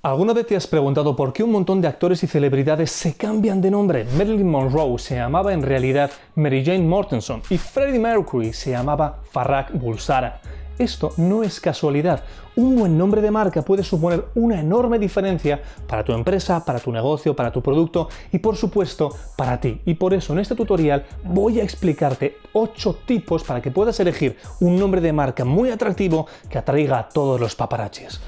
¿Alguna vez te has preguntado por qué un montón de actores y celebridades se cambian de nombre? Marilyn Monroe se llamaba en realidad Mary Jane Mortenson y Freddie Mercury se llamaba Farrokh Bulsara. Esto no es casualidad. Un buen nombre de marca puede suponer una enorme diferencia para tu empresa, para tu negocio, para tu producto y por supuesto para ti. Y por eso en este tutorial voy a explicarte 8 tipos para que puedas elegir un nombre de marca muy atractivo que atraiga a todos los paparazzis.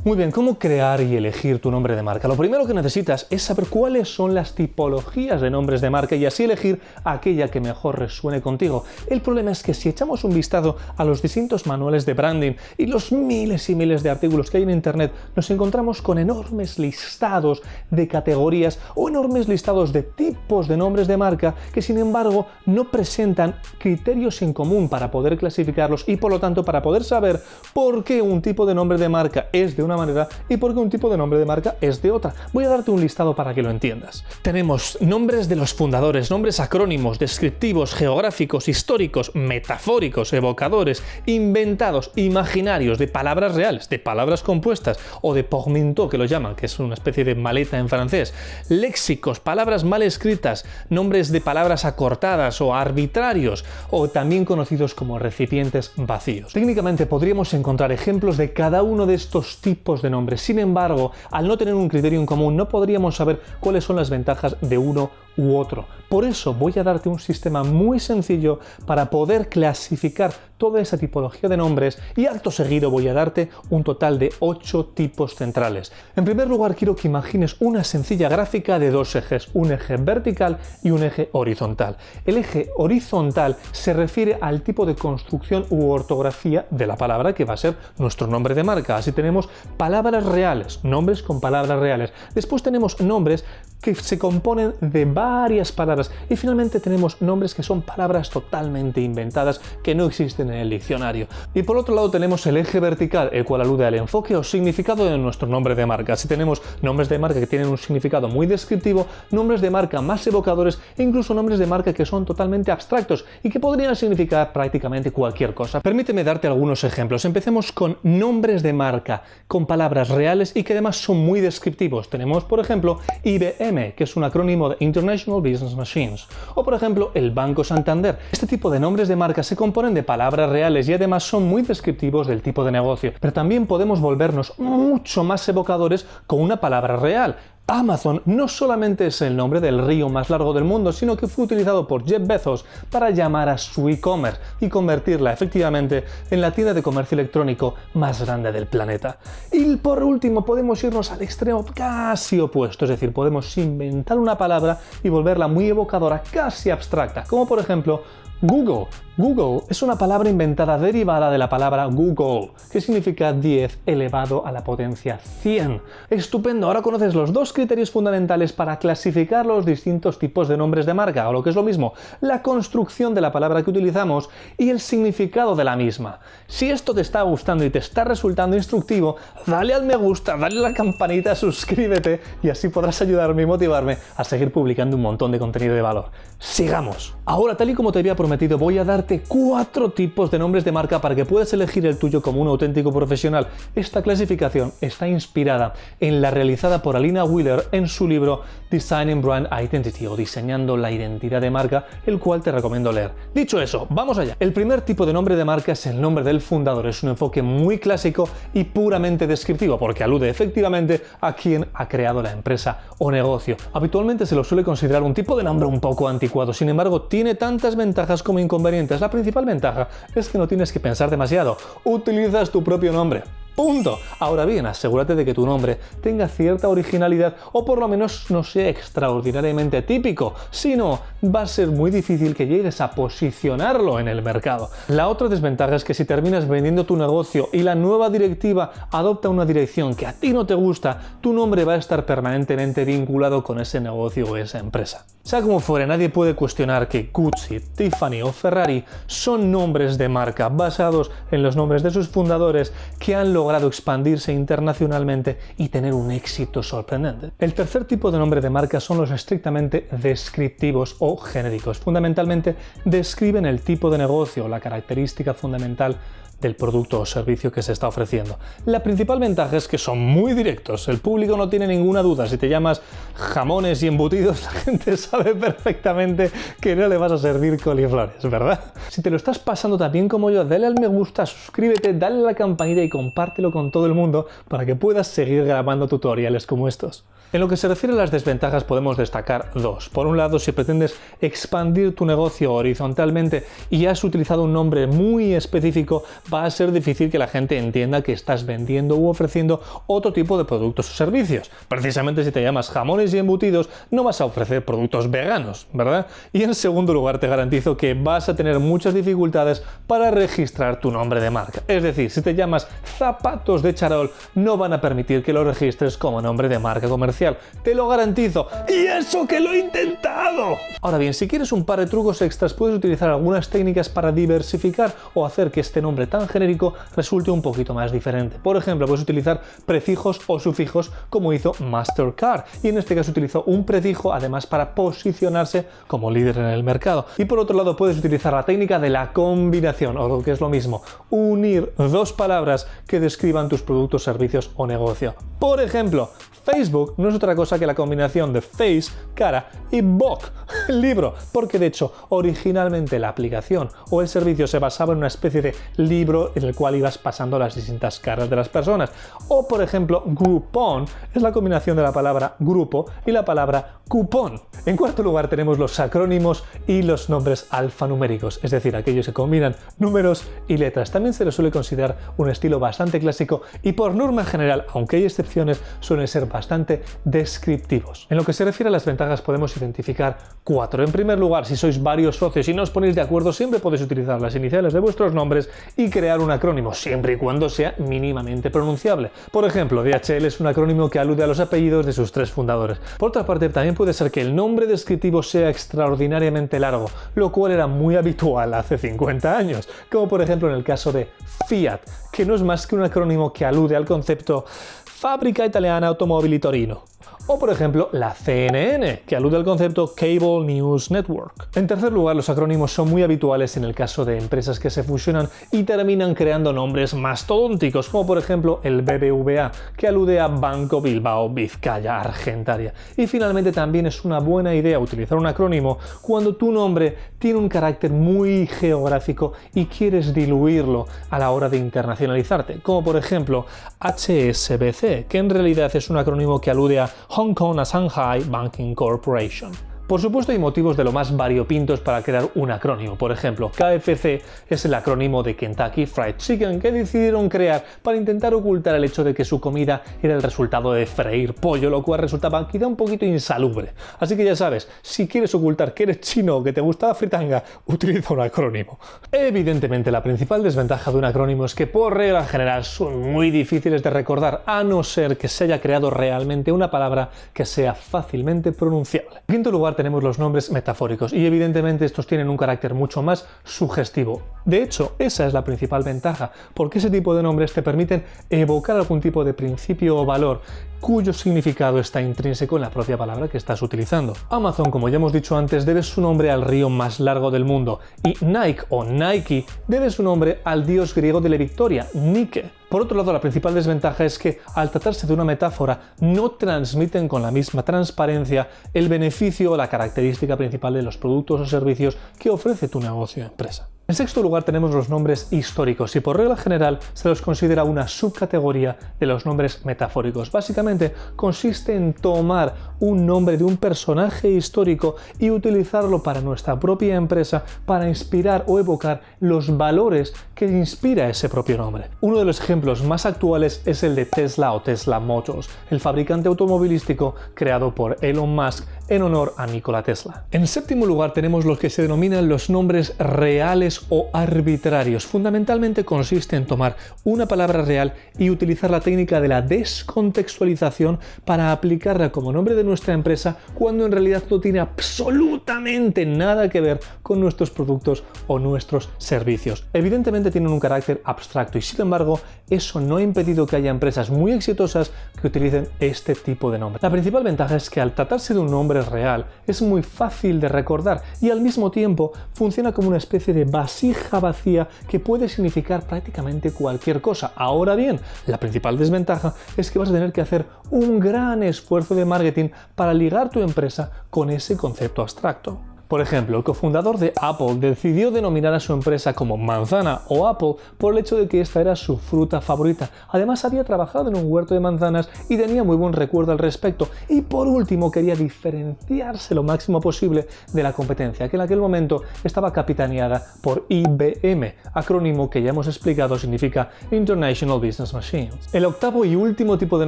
Muy bien, ¿cómo crear y elegir tu nombre de marca? Lo primero que necesitas es saber cuáles son las tipologías de nombres de marca y así elegir aquella que mejor resuene contigo. El problema es que si echamos un vistazo a los distintos manuales de branding y los miles y miles de artículos que hay en internet, nos encontramos con enormes listados de categorías o enormes listados de tipos de nombres de marca que sin embargo no presentan criterios en común para poder clasificarlos y por lo tanto para poder saber por qué un tipo de nombre de marca es de una manera y porque un tipo de nombre de marca es de otra. Voy a darte un listado para que lo entiendas. Tenemos nombres de los fundadores, nombres acrónimos, descriptivos, geográficos, históricos, metafóricos, evocadores, inventados, imaginarios, de palabras reales, de palabras compuestas o de portmanteau que lo llaman, que es una especie de maleta en francés, léxicos, palabras mal escritas, nombres de palabras acortadas o arbitrarios o también conocidos como recipientes vacíos. Técnicamente podríamos encontrar ejemplos de cada uno de estos tipos de nombres. Sin embargo, al no tener un criterio en común, no podríamos saber cuáles son las ventajas de uno u otro. Por eso voy a darte un sistema muy sencillo para poder clasificar toda esa tipología de nombres y acto seguido voy a darte un total de 8 tipos centrales. En primer lugar, quiero que imagines una sencilla gráfica de 2 ejes, un eje vertical y un eje horizontal. El eje horizontal se refiere al tipo de construcción u ortografía de la palabra que va a ser nuestro nombre de marca. Así tenemos palabras reales, nombres con palabras reales. Después tenemos nombres que se componen de varias palabras y finalmente tenemos nombres que son palabras totalmente inventadas que no existen en el diccionario. Y por otro lado tenemos el eje vertical, el cual alude al enfoque o significado de nuestro nombre de marca. Así tenemos nombres de marca que tienen un significado muy descriptivo, nombres de marca más evocadores e incluso nombres de marca que son totalmente abstractos y que podrían significar prácticamente cualquier cosa. Permíteme darte algunos ejemplos. Empecemos con nombres de marca con palabras reales y que además son muy descriptivos. Tenemos, por ejemplo, IBM, que es un acrónimo de International Business Machines, o por ejemplo el Banco Santander. Este tipo de nombres de marca se componen de palabras reales y además son muy descriptivos del tipo de negocio, pero también podemos volvernos mucho más evocadores con una palabra real. Amazon no solamente es el nombre del río más largo del mundo, sino que fue utilizado por Jeff Bezos para llamar a su e-commerce y convertirla efectivamente en la tienda de comercio electrónico más grande del planeta. Y por último podemos irnos al extremo casi opuesto, es decir, podemos inventar una palabra y volverla muy evocadora, casi abstracta, como por ejemplo Google. Google es una palabra inventada derivada de la palabra Google, que significa 10 elevado a la potencia 100. Estupendo, ahora conoces los 2 criterios fundamentales para clasificar los distintos tipos de nombres de marca, o lo que es lo mismo, la construcción de la palabra que utilizamos y el significado de la misma. Si esto te está gustando y te está resultando instructivo, dale al me gusta, dale a la campanita, suscríbete y así podrás ayudarme y motivarme a seguir publicando un montón de contenido de valor. ¡Sigamos! Ahora, tal y como te había prometido, voy a darte 4 tipos de nombres de marca para que puedas elegir el tuyo como un auténtico profesional. Esta clasificación está inspirada en la realizada por Alina Wheeler en su libro Designing Brand Identity o Diseñando la Identidad de Marca, el cual te recomiendo leer. Dicho eso, vamos allá. El primer tipo de nombre de marca es el nombre del fundador. Es un enfoque muy clásico y puramente descriptivo porque alude efectivamente a quien ha creado la empresa o negocio. Habitualmente se lo suele considerar un tipo de nombre un poco anticuado, sin embargo tiene tantas ventajas como inconvenientes. La principal ventaja es que no tienes que pensar demasiado, utilizas tu propio nombre. ¡Punto! Ahora bien, asegúrate de que tu nombre tenga cierta originalidad o por lo menos no sea extraordinariamente típico, si no, va a ser muy difícil que llegues a posicionarlo en el mercado. La otra desventaja es que si terminas vendiendo tu negocio y la nueva directiva adopta una dirección que a ti no te gusta, tu nombre va a estar permanentemente vinculado con ese negocio o esa empresa. Sea como fuere, nadie puede cuestionar que Gucci, Tiffany o Ferrari son nombres de marca basados en los nombres de sus fundadores que han logrado expandirse internacionalmente y tener un éxito sorprendente. El tercer tipo de nombre de marca son los estrictamente descriptivos o genéricos. Fundamentalmente describen el tipo de negocio, la característica fundamental del producto o servicio que se está ofreciendo. La principal ventaja es que son muy directos, el público no tiene ninguna duda. Si te llamas jamones y embutidos, la gente sabe perfectamente que no le vas a servir coliflores, ¿verdad? Si te lo estás pasando tan bien como yo, dale al me gusta, suscríbete, dale a la campanita y compártelo con todo el mundo para que puedas seguir grabando tutoriales como estos. En lo que se refiere a las desventajas podemos destacar dos. Por un lado, si pretendes expandir tu negocio horizontalmente y has utilizado un nombre muy específico, va a ser difícil que la gente entienda que estás vendiendo u ofreciendo otro tipo de productos o servicios. Precisamente si te llamas jamones y embutidos, no vas a ofrecer productos veganos, ¿verdad? Y en segundo lugar, te garantizo que vas a tener muchas dificultades para registrar tu nombre de marca. Es decir, si te llamas zapatos de charol, no van a permitir que lo registres como nombre de marca comercial. Te lo garantizo. ¡Y eso que lo he intentado! Ahora bien, si quieres un par de trucos extras, puedes utilizar algunas técnicas para diversificar o hacer que este nombre tan genérico resulte un poquito más diferente. Por ejemplo, puedes utilizar prefijos o sufijos como hizo Mastercard, y en este caso utilizó un prefijo además para posicionarse como líder en el mercado. Y por otro lado, puedes utilizar la técnica de la combinación, o lo que es lo mismo, unir dos palabras que describan tus productos, servicios o negocio. Por ejemplo, Facebook no es otra cosa que la combinación de face, cara, y book, libro, porque de hecho originalmente la aplicación o el servicio se basaba en una especie de libro en el cual ibas pasando las distintas caras de las personas. O por ejemplo, Groupon es la combinación de la palabra grupo y la palabra cupón. En cuarto lugar tenemos los acrónimos y los nombres alfanuméricos, es decir, aquellos que combinan números y letras. También se les suele considerar un estilo bastante clásico y por norma general, aunque hay excepciones, suelen ser bastante descriptivos. En lo que se refiere a las ventajas podemos identificar cuatro. En primer lugar, si sois varios socios y no os ponéis de acuerdo, siempre podéis utilizar las iniciales de vuestros nombres y crear un acrónimo, siempre y cuando sea mínimamente pronunciable. Por ejemplo, DHL es un acrónimo que alude a los apellidos de sus tres fundadores. Por otra parte, también puede ser que el nombre descriptivo sea extraordinariamente largo, lo cual era muy habitual hace 50 años, como por ejemplo en el caso de Fiat, que no es más que un acrónimo que alude al concepto Fábrica Italiana Automobili Torino. O por ejemplo la CNN, que alude al concepto Cable News Network. En tercer lugar, los acrónimos son muy habituales en el caso de empresas que se fusionan y terminan creando nombres mastodónticos, como por ejemplo el BBVA, que alude a Banco Bilbao Vizcaya Argentaria. Y finalmente también es una buena idea utilizar un acrónimo cuando tu nombre tiene un carácter muy geográfico y quieres diluirlo a la hora de internacionalizarte, como por ejemplo HSBC, que en realidad es un acrónimo que alude a Hong Kong a Shanghai Banking Corporation. Por supuesto, hay motivos de lo más variopintos para crear un acrónimo. Por ejemplo, KFC es el acrónimo de Kentucky Fried Chicken, que decidieron crear para intentar ocultar el hecho de que su comida era el resultado de freír pollo, lo cual resultaba quizá un poquito insalubre. Así que ya sabes, si quieres ocultar que eres chino o que te gusta la fritanga, utiliza un acrónimo. Evidentemente, la principal desventaja de un acrónimo es que por regla general son muy difíciles de recordar, a no ser que se haya creado realmente una palabra que sea fácilmente pronunciable. En quinto lugar, tenemos los nombres metafóricos y evidentemente estos tienen un carácter mucho más sugestivo. De hecho, esa es la principal ventaja, porque ese tipo de nombres te permiten evocar algún tipo de principio o valor cuyo significado está intrínseco en la propia palabra que estás utilizando. Amazon, como ya hemos dicho antes, debe su nombre al río más largo del mundo, y Nike o Nike debe su nombre al dios griego de la victoria, Nike. Por otro lado, la principal desventaja es que, al tratarse de una metáfora, no transmiten con la misma transparencia el beneficio o la característica principal de los productos o servicios que ofrece tu negocio o empresa. En sexto lugar tenemos los nombres históricos y por regla general se los considera una subcategoría de los nombres metafóricos. Básicamente consiste en tomar un nombre de un personaje histórico y utilizarlo para nuestra propia empresa para inspirar o evocar los valores que inspira ese propio nombre. Uno de los ejemplos más actuales es el de Tesla o Tesla Motors, el fabricante automovilístico creado por Elon Musk en honor a Nikola Tesla. En séptimo lugar tenemos los que se denominan los nombres reales o arbitrarios. Fundamentalmente consiste en tomar una palabra real y utilizar la técnica de la descontextualización para aplicarla como nombre de nuestra empresa cuando en realidad no tiene absolutamente nada que ver con nuestros productos o nuestros servicios. Evidentemente tienen un carácter abstracto y sin embargo eso no ha impedido que haya empresas muy exitosas que utilicen este tipo de nombre. La principal ventaja es que al tratarse de un nombre nombre real es muy fácil de recordar y al mismo tiempo funciona como una especie de vasija vacía que puede significar prácticamente cualquier cosa. Ahora bien, la principal desventaja es que vas a tener que hacer un gran esfuerzo de marketing para ligar tu empresa con ese concepto abstracto. Por ejemplo, el cofundador de Apple decidió denominar a su empresa como manzana o Apple por el hecho de que esta era su fruta favorita. Además, había trabajado en un huerto de manzanas y tenía muy buen recuerdo al respecto. Y por último, quería diferenciarse lo máximo posible de la competencia, que en aquel momento estaba capitaneada por IBM, acrónimo que ya hemos explicado significa International Business Machines. El octavo y último tipo de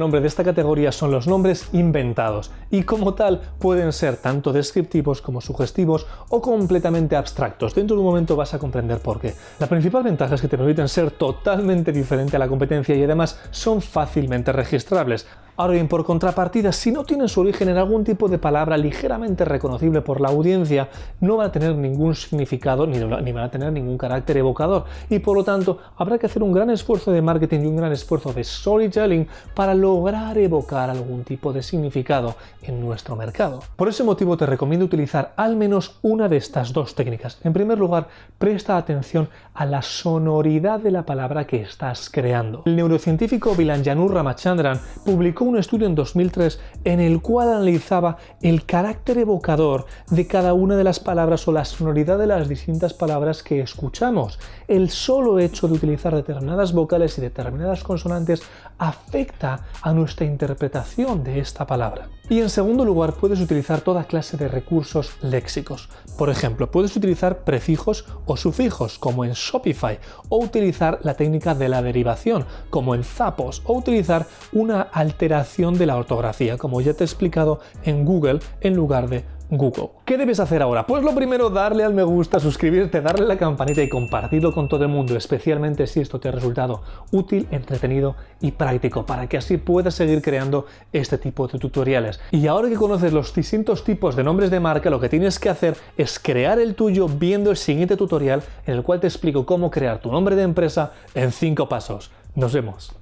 nombre de esta categoría son los nombres inventados, y como tal pueden ser tanto descriptivos como sugestivos o completamente abstractos. Dentro de un momento vas a comprender por qué. La principal ventaja es que te permiten ser totalmente diferente a la competencia y además son fácilmente registrables. Ahora bien, por contrapartida, si no tienen su origen en algún tipo de palabra ligeramente reconocible por la audiencia, no van a tener ningún significado ni van a tener ningún carácter evocador y por lo tanto habrá que hacer un gran esfuerzo de marketing y un gran esfuerzo de storytelling para lograr evocar algún tipo de significado en nuestro mercado. Por ese motivo te recomiendo utilizar al menos una de estas dos técnicas. En primer lugar, presta atención a la sonoridad de la palabra que estás creando. El neurocientífico Vilanjanur Ramachandran publicó un estudio en 2003 en el cual analizaba el carácter evocador de cada una de las palabras o la sonoridad de las distintas palabras que escuchamos. El solo hecho de utilizar determinadas vocales y determinadas consonantes afecta a nuestra interpretación de esta palabra. Y en segundo lugar, puedes utilizar toda clase de recursos léxicos. Por ejemplo, puedes utilizar prefijos o sufijos, como en Shopify, o utilizar la técnica de la derivación, como en Zappos, o utilizar una alteración de la ortografía, como ya te he explicado en Google en lugar de Google. ¿Qué debes hacer ahora? Pues lo primero, darle al me gusta, suscribirte, darle a la campanita y compartirlo con todo el mundo, especialmente si esto te ha resultado útil, entretenido y práctico, para que así puedas seguir creando este tipo de tutoriales. Y ahora que conoces los distintos tipos de nombres de marca, lo que tienes que hacer es crear el tuyo viendo el siguiente tutorial en el cual te explico cómo crear tu nombre de empresa en 5 pasos. Nos vemos.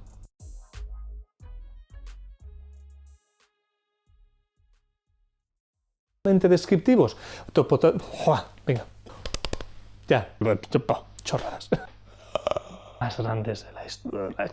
Descriptivos. Venga. Ya. Chorradas. Más grandes de la historia.